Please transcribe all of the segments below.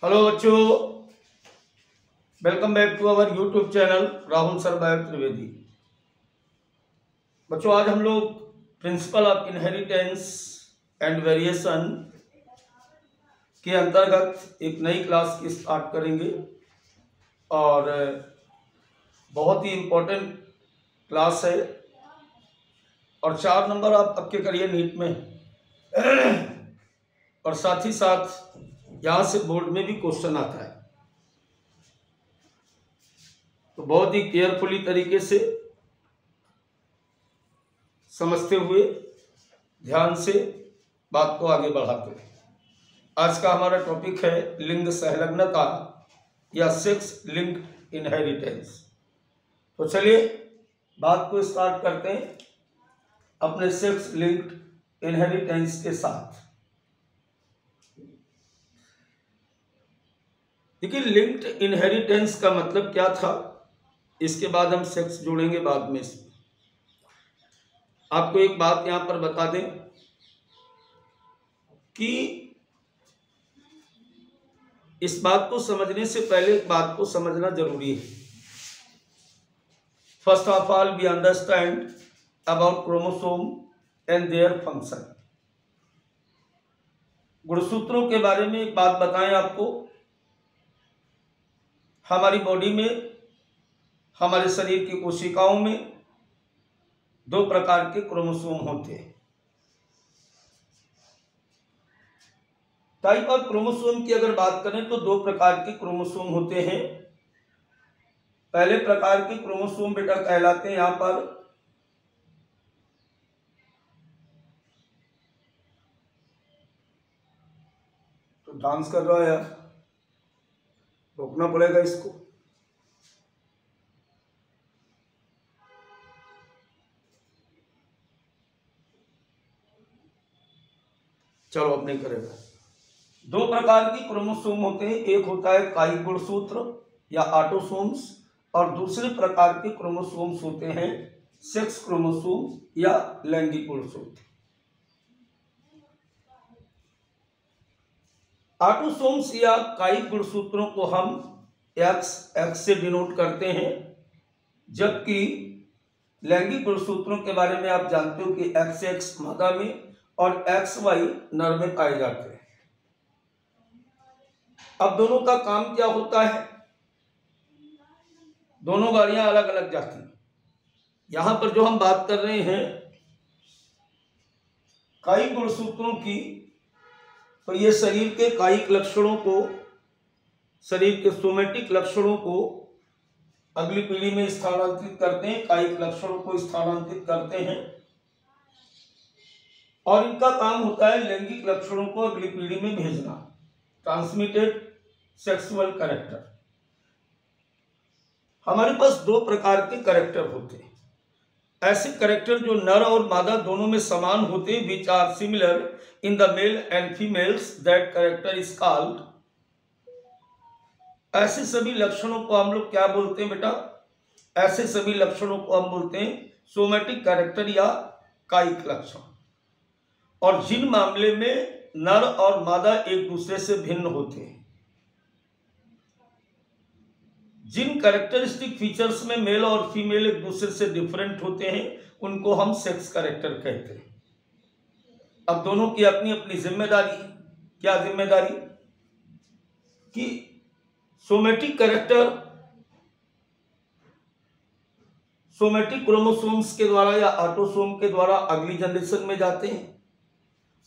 Hello बच्चों, welcome back to our YouTube channel Rahul sir bio Trivedi. बच्चों, आज हम लोग principle of inheritance and variation के अंतर्गत एक नई क्लास की स्टार्ट करेंगे और बहुत ही इम्पोर्टेंट क्लास है और 4 नंबर आप पक्के करिए नीट में और साथ ही साथ यहाँ से बोर्ड में भी क्वेश्चन आता है, तो बहुत ही केयरफुली तरीके से समझते हुए ध्यान से बात को आगे बढ़ाते हैं। आज का हमारा टॉपिक है लिंग संलग्नता या सेक्स लिंक्ड इनहेरिटेंस। तो चलिए बात को स्टार्ट करते हैं अपने सेक्स लिंक्ड इनहेरिटेंस के साथ। देखिए, लिंक्ड इनहेरिटेंस का मतलब क्या था, इसके बाद हम सेक्स जोड़ेंगे बाद में। आपको एक बात यहां पर बता दें कि इस बात को समझने से पहले एक बात को समझना जरूरी है। First of all we understand about chromosome and their function. गुणसूत्रों के बारे में एक बात बताएं आपको। हमारी बॉडी में, हमारे शरीर की कोशिकाओं में 2 प्रकार के क्रोमोसोम होते हैं। टाइप ऑफ क्रोमोसोम की अगर बात करें तो 2 प्रकार के क्रोमोसोम होते हैं। पहले प्रकार के क्रोमोसोम बेटा कहलाते हैं, यहां पर तो डांस कर रहा है यार, रोकना पड़ेगा इसको। चलो अब नहीं करेगा। 2 प्रकार के क्रोमोसोम होते हैं, एक होता है कायिक गुणसूत्र या ऑटोसोम्स और दूसरे प्रकार के क्रोमोसोम्स होते हैं सेक्स क्रोमोसोम या लैंगिक गुणसूत्र। ऑटोसोम्स या कायिक गुणसूत्रों को हम एक्स से डिनोट करते हैं, जबकि लैंगिक गुणसूत्रों के बारे में आप जानते हो कि XX मादा में और XY नर में पाए जाते हैं। अब दोनों का काम क्या होता है, दोनों गाड़ियां अलग अलग जाती हैं। यहां पर जो हम बात कर रहे हैं कायिक गुणसूत्रों की, तो ये शरीर के कायिक लक्षणों को, शरीर के सोमेटिक लक्षणों को अगली पीढ़ी में स्थानांतरित करते हैं, कायिक लक्षणों को स्थानांतरित करते हैं और इनका काम होता है लैंगिक लक्षणों को अगली पीढ़ी में भेजना, ट्रांसमिटेड सेक्सुअल कैरेक्टर। हमारे पास 2 प्रकार के कैरेक्टर होते हैं। ऐसे कैरेक्टर जो नर और मादा दोनों में समान होते हैं, which are similar in the male and females, that character is called. ऐसे सभी लक्षणों को हम लोग क्या बोलते हैं बेटा, ऐसे सभी लक्षणों को हम बोलते हैं सोमेटिक कैरेक्टर या कायिक लक्षण। और जिन मामले में नर और मादा एक दूसरे से भिन्न होते हैं, जिन कैरेक्टरिस्टिक फीचर्स में मेल और फीमेल एक दूसरे से डिफरेंट होते हैं, उनको हम सेक्स कैरेक्टर कहते हैं। अब दोनों की अपनी अपनी जिम्मेदारी। क्या जिम्मेदारी? कि सोमेटिक कैरेक्टर सोमेटिक क्रोमोसोम्स के द्वारा या ऑटोसोम के द्वारा अगली जनरेशन में जाते हैं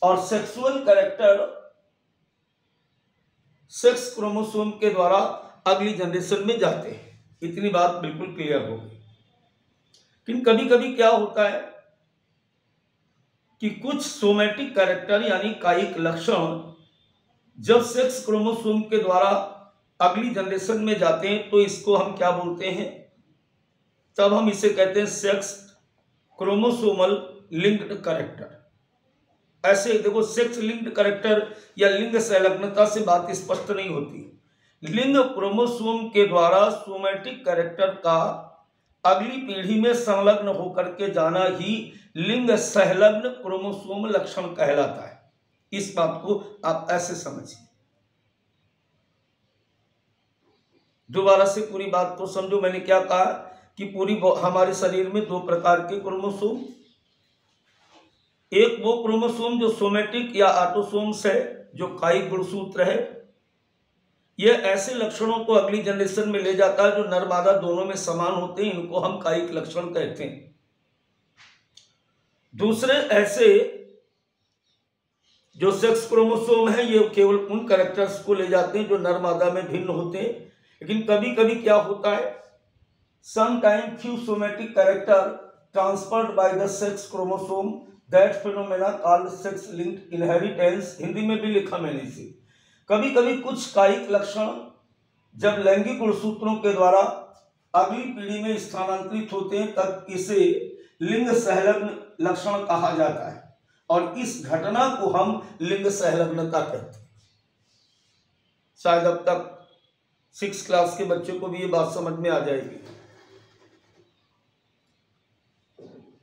और सेक्सुअल कैरेक्टर सेक्स क्रोमोसोम के द्वारा अगली जनरेशन में जाते हैं। इतनी बात बिल्कुल क्लियर हो गई। लेकिन कभी कभी क्या होता है कि कुछ सोमेटिक कैरेक्टर यानी कायिक लक्षण जब सेक्स क्रोमोसोम के द्वारा अगली जनरेशन में जाते हैं, तो इसको हम क्या बोलते हैं, तब हम इसे कहते हैं सेक्स क्रोमोसोमल लिंक्ड कैरेक्टर। ऐसे देखो, सेक्स लिंक्ड कैरेक्टर या लिंग संलग्नता से बात स्पष्ट नहीं होती। लिंग क्रोमोसोम के द्वारा सोमेटिक कैरेक्टर का अगली पीढ़ी में संलग्न होकर के जाना ही लिंग संलग्न क्रोमोसोम लक्षण कहलाता है। इस बात को आप ऐसे समझिए। दोबारा से पूरी बात को समझो। मैंने क्या कहा कि हमारे शरीर में दो प्रकार के क्रोमोसोम, एक वो क्रोमोसोम जो सोमेटिक या ऑटोसोम्स है, जो कायिक गुणसूत्र है, यह ऐसे लक्षणों को अगली जनरेशन में ले जाता है जो नर मादा दोनों में समान होते हैं, इनको हम कायिक लक्षण कहते हैं। दूसरे ऐसे जो सेक्स क्रोमोसोम है, ये केवल उन कैरेक्टर्स को ले जाते हैं जो नर मादा में भिन्न होते हैं। लेकिन कभी कभी क्या होता है, sometime few somatic character transferred by the sex chromosome, that phenomena called sex linked inheritance. Hindi में भी लिखा मैंने इसे। कभी कभी कुछ कायिक लक्षण जब लैंगिक गुणसूत्रों के द्वारा अगली पीढ़ी में स्थानांतरित होते हैं, तब इसे लिंग सहलग्न लक्षण कहा जाता है, और इस घटना को हम लिंग सहलग्नता कहते हैं। शायद अब तक 6 क्लास के बच्चों को भी ये बात समझ में आ जाएगी।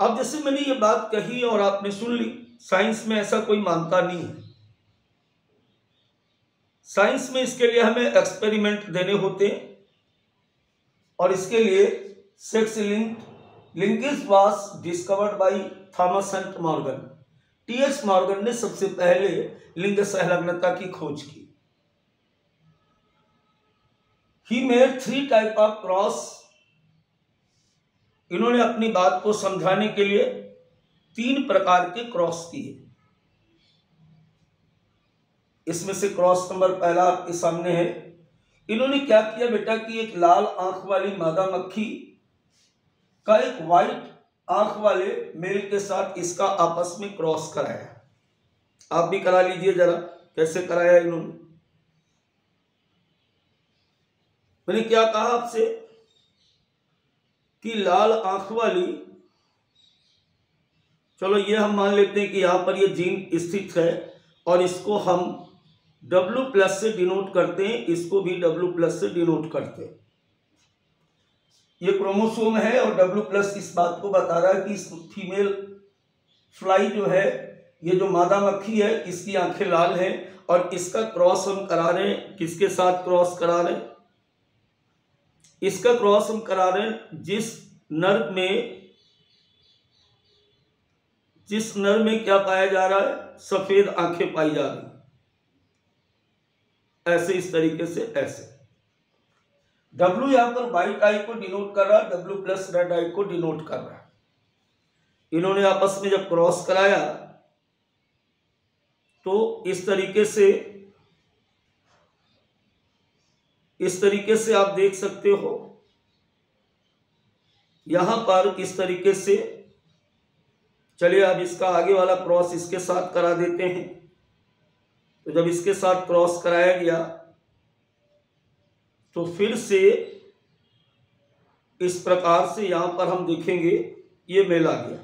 अब जैसे मैंने ये बात कही और आपने सुन ली, साइंस में ऐसा कोई मानता नहीं है। साइंस में इसके लिए हमें एक्सपेरिमेंट देने होते हैं, और इसके लिए sex linkage was discovered by Thomas Hunt Morgan. TS Morgan ने सबसे पहले लिंग सहलग्नता की खोज की। He made 3 type of cross. इन्होंने अपनी बात को समझाने के लिए 3 प्रकार के क्रॉस किए। इसमें से क्रॉस नंबर पहला आपके सामने है। इन्होंने क्या किया बेटा कि एक लाल आंख वाली मादा मक्खी का एक व्हाइट आंख वाले मेल के साथ इसका आपस में क्रॉस कराया। आप भी करा लीजिए जरा, कैसे कराया इन्होंने। मैंने क्या कहा आपसे कि लाल आंख वाली, चलो ये हम मान लेते हैं कि यहां पर ये जीन स्थित है, और इसको हम W+ से डिनोट करते हैं, इसको भी W+ से डिनोट करते हैं। ये क्रोमोसोम है, और W+ इस बात को बता रहा है कि इस फीमेल फ्लाई जो है, ये जो मादा मक्खी है, इसकी आंखें लाल हैं, और इसका क्रॉस हम करा रहे हैं। किसके साथ क्रॉस करा रहे हैं? इसका क्रॉस हम करा रहे हैं जिस नर में क्या पाया जा रहा है? सफेद आंखें पाई जा रही, ऐसे इस तरीके से। ऐसे W यहां पर व्हाइट आई को डिनोट कर रहा है, W+ रेड आई को डिनोट कर रहा है। इन्होंने आपस में जब क्रॉस कराया तो इस तरीके से आप देख सकते हो, यहां पर इस तरीके से। चलिए अब इसका आगे वाला क्रॉस इसके साथ करा देते हैं। तो जब इसके साथ क्रॉस कराया गया तो फिर से इस प्रकार से यहां पर हम देखेंगे ये मेल आ गया।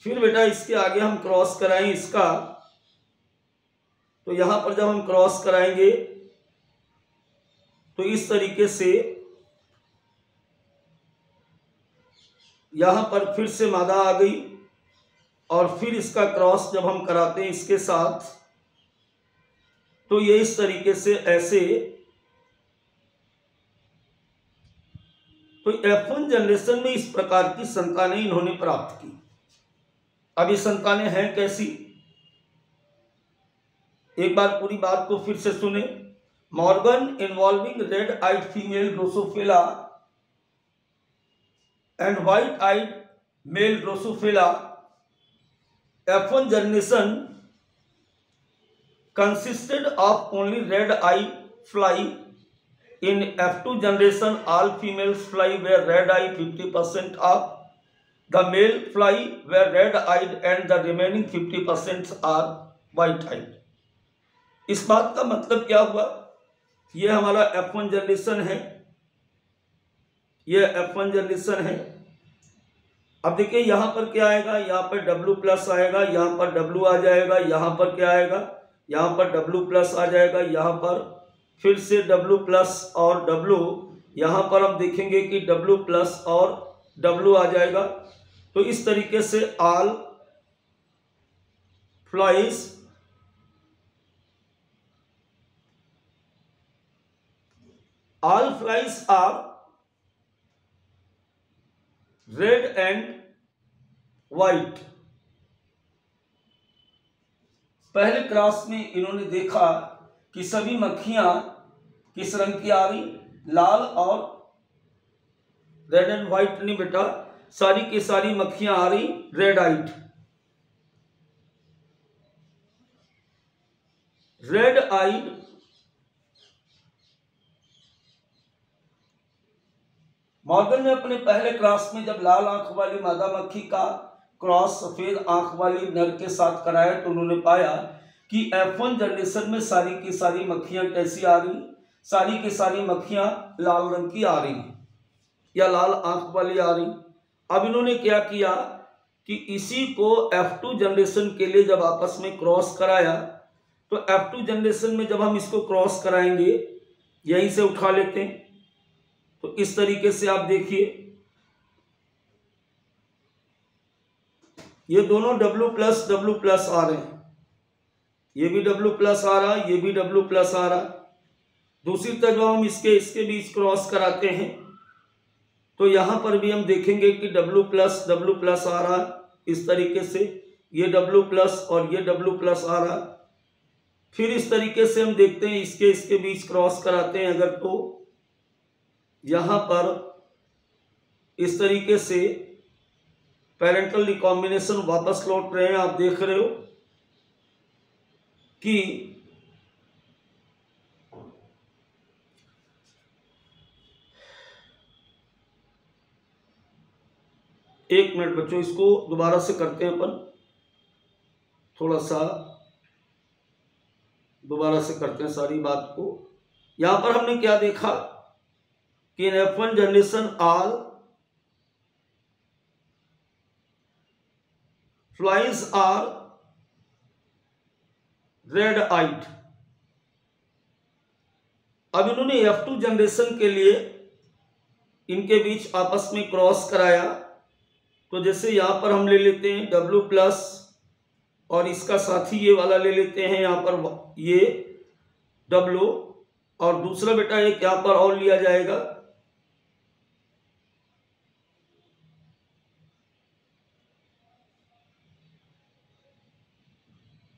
फिर बेटा इसके आगे हम क्रॉस कराएं इसका, तो यहां पर जब हम क्रॉस कराएंगे तो इस तरीके से यहां पर फिर से मादा आ गई, और फिर इसका क्रॉस जब हम कराते हैं इसके साथ, तो ये इस तरीके से ऐसे। तो F1 जनरेशन में इस प्रकार की संतानें इन्होंने प्राप्त की। अब ये संतानें हैं कैसी? एक बार पूरी बात को फिर से सुने। Morgan involving red eyed female drosophila and white eyed male drosophila, F1 generation consisted of only red eye fly. In F2 generation, all female fly were red eye, 50% of the male fly were red eyed, and the remaining 50% are white eyed. इस बात का मतलब क्या हुआ? ये हमारा F1 generation है, ये F1 जनरेशन है। अब देखिए यहां पर क्या आएगा, यहां पर W+ आएगा, यहां पर W आ जाएगा, यहां पर क्या आएगा, यहां पर W+ आ जाएगा, यहां पर फिर से W+ और W, यहां पर हम देखेंगे कि W+ और W आ जाएगा। तो इस तरीके से all flies all flies are red and white. पहले क्रॉस में इन्होंने देखा कि सभी मक्खियां किस रंग की आ रही, लाल और रेड एंड व्हाइट नहीं बेटा, सारी की सारी मक्खियां आ रही रेड आइट। रेड आइड मॉर्गन ने अपने पहले क्रॉस में जब लाल आंख वाली मादा मक्खी का क्रॉस सफेद आंख वाली नर के साथ कराया तो उन्होंने पाया कि F1 जनरेशन में सारी की सारी मक्खियां कैसी आ रही, सारी की सारी मक्खियां लाल रंग की आ रही या लाल आंख वाली आ रही। अब इन्होंने क्या किया कि इसी को F2 जनरेशन के लिए जब आपस में क्रॉस कराया तो F2 जनरेशन में जब हम इसको क्रॉस कराएंगे यहीं से उठा लेते हैं तो इस तरीके से आप देखिए ये दोनों W+ आ रहे हैं, ये भी W+ आ रहा, ये भी W+ आ रहा। दूसरी तरफ जब हम इसके बीच क्रॉस कराते हैं तो यहां पर भी हम देखेंगे कि W+ आ रहा इस तरीके से, ये W+ और ये W+ आ रहा। फिर इस तरीके से हम देखते हैं इसके बीच क्रॉस कराते हैं अगर तो यहां पर इस तरीके से पेरेंटल रिकॉम्बिनेशन वापस लौट रहे हैं। आप देख रहे हो कि एक मिनट बच्चों, इसको दोबारा से करते हैं अपन, थोड़ा सा दोबारा से करते हैं सारी बात को। यहां पर हमने क्या देखा कि in F1 generation all flies are red eyed. अब इन्होंने F2 जनरेशन के लिए इनके बीच आपस में क्रॉस कराया तो जैसे यहां पर हम ले लेते हैं W+ और इसका साथी ये वाला ले लेते हैं यहां पर ये W और दूसरा बेटा एक यहां पर और लिया जाएगा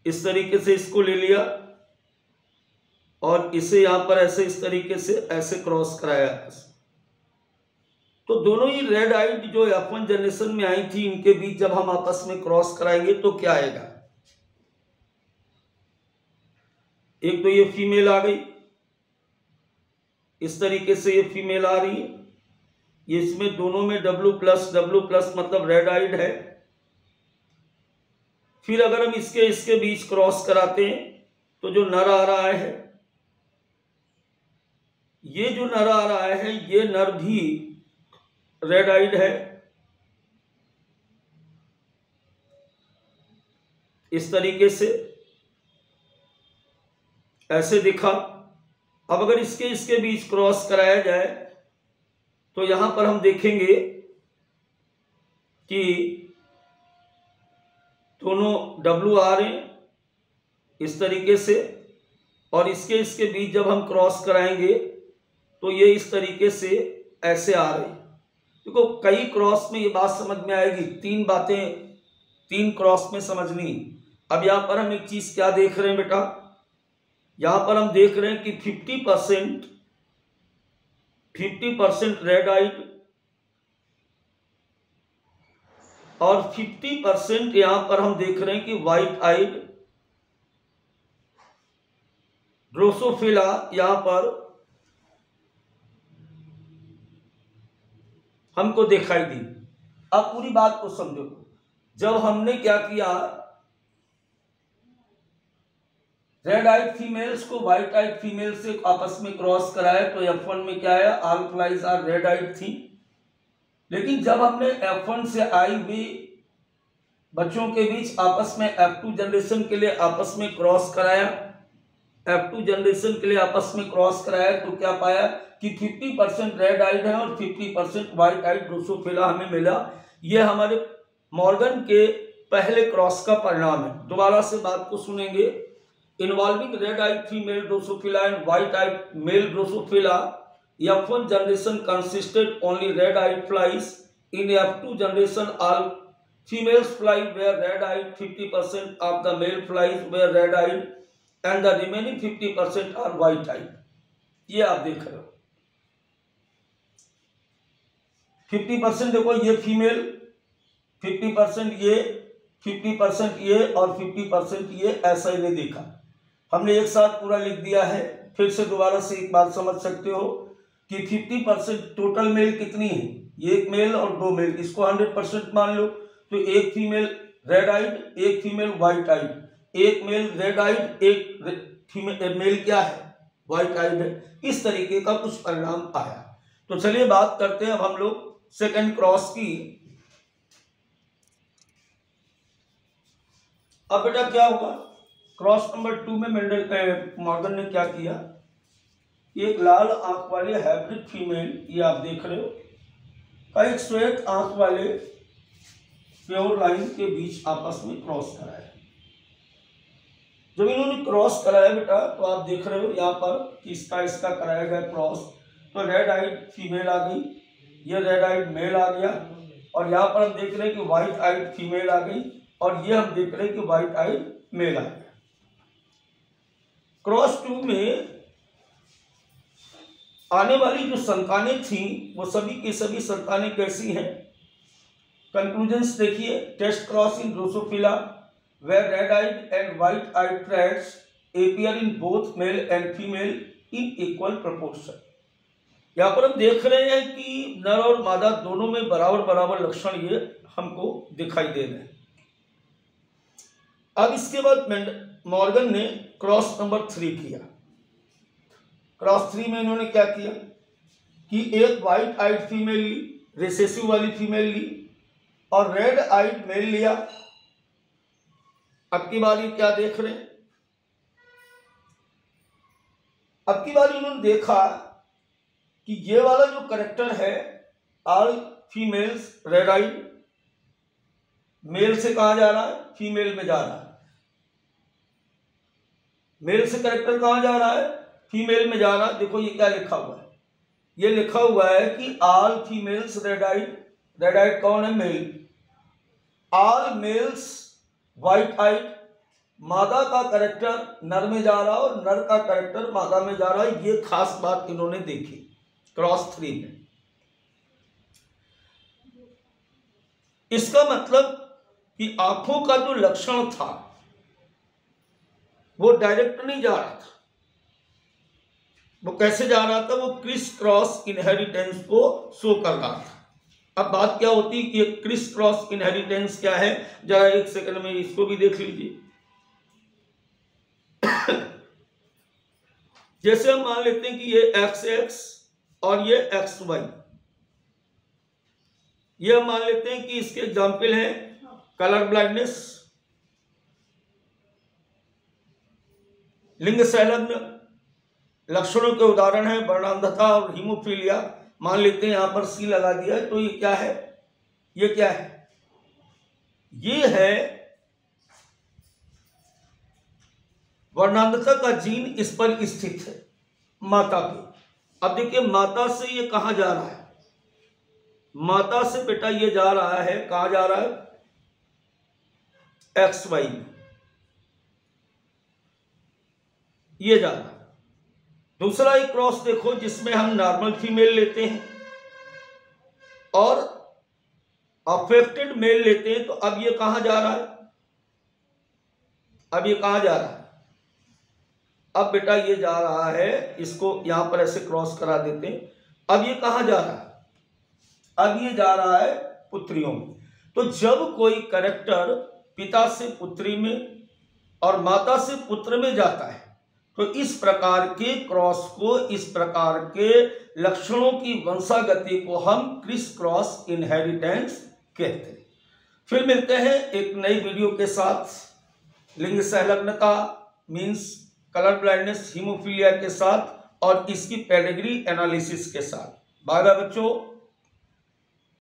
इस तरीके से, इसको ले लिया और इसे यहां पर ऐसे इस तरीके से ऐसे क्रॉस कराया। तो दोनों ही रेड आइड जो F1 जनरेशन में आई थी इनके बीच जब हम आपस में क्रॉस कराएंगे तो क्या आएगा, एक तो ये फीमेल आ गई इस तरीके से, ये फीमेल आ रही है, ये इसमें दोनों में W+ मतलब रेड आइड है। फिर अगर हम इसके बीच क्रॉस कराते हैं तो जो नर आ रहा है, ये जो नर आ रहा है ये नर भी रेड आइड है इस तरीके से, ऐसे दिखा। अब अगर इसके बीच क्रॉस कराया जाए तो यहां पर हम देखेंगे कि दोनों W आ रहे हैं इस तरीके से और इसके बीच जब हम क्रॉस कराएंगे तो ये इस तरीके से ऐसे आ रहे हैं। देखो कई क्रॉस में ये बात समझ में आएगी, तीन बातें तीन क्रॉस में समझनी। अब यहां पर हम एक चीज क्या देख रहे हैं बेटा, यहां पर हम देख रहे हैं कि 50% रेड आइड और 50% यहां पर हम देख रहे हैं कि व्हाइट आइड ड्रोसोफिला यहां पर हमको दिखाई दी। अब पूरी बात को समझो, जब हमने क्या किया रेड आइड फीमेल्स को व्हाइट आइड फीमेल से आपस में क्रॉस कराया तो F1 में क्या आया, all flies are red eyed थी। लेकिन जब हमने F1 से आई हुई बच्चों के बीच आपस में F2 जनरेशन के लिए आपस में क्रॉस कराया, F2 जनरेशन के लिए आपस में क्रॉस कराया तो क्या पाया कि 50% रेड आइड है और 50% व्हाइट आइड ड्रोसोफिला हमें मिला। यह हमारे मॉर्गन के पहले क्रॉस का परिणाम है। दोबारा से बात को सुनेंगे, involving red eyed female drosophila and white eyed male drosophila F1 generation consisted only red-eyed flies. In F2 generation, all females fly were red-eyed. 50% of the male flies were red-eyed, and the remaining 50% are white-eyed. ये आप देख रहे हो 50% देखो ये female, 50% ये, 50% ये और 50% ये, ऐसा ही नहीं देखा हमने, एक साथ पूरा लिख दिया है। फिर से दोबारा से एक बात समझ सकते हो कि 50% टोटल मेल कितनी है, एक मेल और दो मेल, इसको 100% मान लो, तो एक फीमेल रेड आइड, एक फीमेल व्हाइट आइड, एक मेल रेड आइड, एक फीमेल मेल क्या है, व्हाइट आइड है। इस तरीके का कुछ परिणाम आया। तो चलिए बात करते हैं अब हम लोग सेकंड क्रॉस की। अब बेटा क्या हुआ, क्रॉस नंबर 2 में मॉर्गन ने क्या किया, एक लाल आंख वाले हाइब्रिड फीमेल, ये आप देख रहे हो, का एक श्वेत आंख वाले प्योर लाइन के बीच आपस में क्रॉस कराया। जब इन्होंने क्रॉस कराया बेटा, तो आप देख रहे हो यहाँ पर कि इसका कराया गया क्रॉस, तो रेड आइड फीमेल आ गई, ये रेड आइड मेल आ गया, और यहाँ पर हम देख रहे हैं कि व्हाइट आइड फीमेल आ गई, और ये हम देख रहे हैं कि व्हाइट आइड मेल आ गया। क्रॉस 2 में आने वाली जो संतानें थी वो सभी की सभी संतानें कैसी हैं, कंक्लूजन्स देखिए। Test cross in drosophila where red-eyed and white-eyed threads appear in both male and female in equal proportion। यहाँ पर हम देख रहे हैं कि नर और मादा दोनों में बराबर बराबर लक्षण ये हमको दिखाई दे रहे हैं। अब इसके बाद मॉर्गन ने क्रॉस नंबर 3 किया। क्रॉस 3 में इन्होंने क्या किया कि एक व्हाइट आइड फीमेल ली, रिसेसिव वाली फीमेल ली, और रेड आइड मेल लिया। अब की बारी क्या देख रहे हैं, अब की बारी उन्होंने देखा कि ये वाला जो करेक्टर है, all females red eyed, male से कहां जा रहा है, फीमेल में जा रहा है। मेल से करेक्टर कहां जा रहा है, फीमेल में जा रहा है। देखो ये क्या लिखा हुआ है, ये लिखा हुआ है कि all females red eyed, red eyed कौन है, male, all males white eyed, मादा का कैरेक्टर नर में जा रहा है और नर का कैरेक्टर मादा में जा रहा है। ये खास बात इन्होंने देखी क्रॉस 3 में। इसका मतलब कि आंखों का जो लक्षण था वो डायरेक्ट नहीं जा रहा था, वो कैसे जा रहा था, वो क्रिस क्रॉस इनहेरिटेंस को शो कर रहा था। अब बात क्या होती है कि क्रिस क्रॉस इनहेरिटेंस क्या है, जरा एक सेकंड में इसको भी देख लीजिए। जैसे हम मान लेते हैं कि ये XX और ये XY, ये हम मान लेते हैं कि इसके एग्जाम्पल हैं कलर ब्लाइंडनेस, लिंग संलग्न लक्षणों के उदाहरण है वर्णांधता और हीमोफीलिया। मान लेते हैं यहां पर C लगा दिया है, तो ये क्या है, ये क्या है, ये है वर्णांधता का जीन, इस पर स्थित है माता पे। अब देखिए माता से ये कहां जा रहा है, माता से बेटा ये जा रहा है, कहां जा रहा है, XY में, ये जा रहा है। दूसरा एक क्रॉस देखो जिसमें हम नॉर्मल फीमेल लेते हैं और अफेक्टेड मेल लेते हैं, तो अब ये कहां जा रहा है, अब ये कहां जा रहा है, अब बेटा ये जा रहा है, इसको यहां पर ऐसे क्रॉस करा देते हैं। अब ये कहां जा रहा है, अब ये जा रहा है पुत्रियों में। तो जब कोई कैरेक्टर पिता से पुत्री में और माता से पुत्र में जाता है, तो इस प्रकार के क्रॉस को, इस प्रकार के लक्षणों की वंशागति को हम क्रिस क्रॉस इनहेरिटेंस कहते हैं। फिर मिलते हैं एक नई वीडियो के साथ लिंग संलग्नता मीन्स कलर ब्लाइंडनेस हीमोफीलिया के साथ और इसकी पेडिग्री एनालिसिस के साथ। बाय बाय बच्चों।